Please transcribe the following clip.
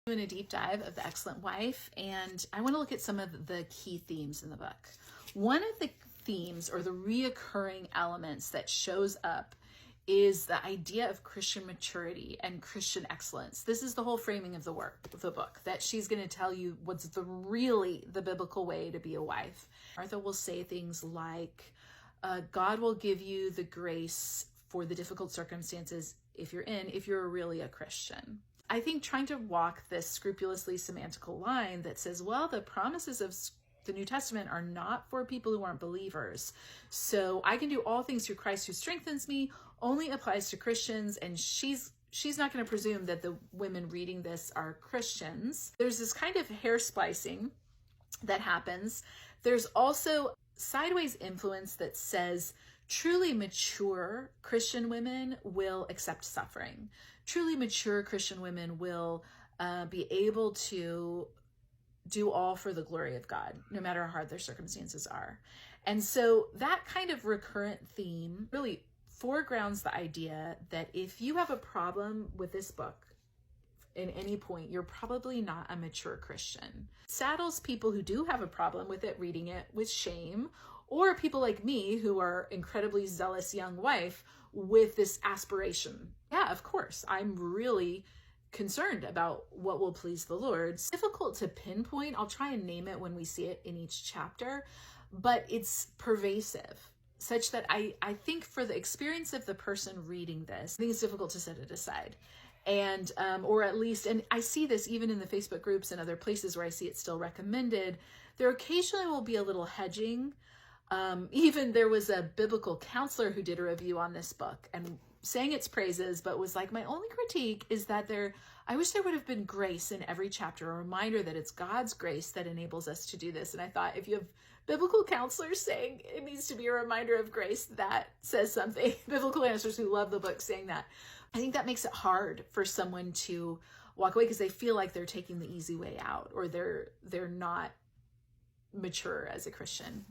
Doing a deep dive of The Excellent Wife, and I want to look at some of the key themes in the book. One of the themes, or the reoccurring elements that shows up, is the idea of Christian maturity and Christian excellence. This is the whole framing of the book, that she's going to tell you what's really the biblical way to be a wife. Martha will say things like, God will give you the grace for the difficult circumstances if you're really a Christian. I think trying to walk this scrupulously semantical line that says, well, the promises of the New Testament are not for people who aren't believers. So I can do all things through Christ who strengthens me only applies to Christians. And she's not going to presume that the women reading this are Christians. There's this kind of hair splicing that happens. There's also sideways influence that says truly mature Christian women will accept suffering. Truly mature Christian women will be able to do all for the glory of God, no matter how hard their circumstances are. And so that kind of recurrent theme really foregrounds the idea that if you have a problem with this book in any point, you're probably not a mature Christian. Saddles people who do have a problem with it reading it with shame, or people like me who are incredibly zealous young wife with this aspiration. Yeah, of course, I'm really concerned about what will please the Lord. It's difficult to pinpoint. I'll try and name it when we see it in each chapter, but it's pervasive, such that I think for the experience of the person reading this, I think it's difficult to set it aside. And, or at least, and I see this even in the Facebook groups and other places where I see it still recommended, there occasionally will be a little hedging. Even there was a biblical counselor who did a review on this book and sang its praises, but was like, my only critique is that I wish there would have been grace in every chapter, a reminder that it's God's grace that enables us to do this. And I thought, if you have biblical counselors saying it needs to be a reminder of grace, that says something. Biblical counselors who love the book saying that. I think that makes it hard for someone to walk away because they feel like they're taking the easy way out, or they're not mature as a Christian.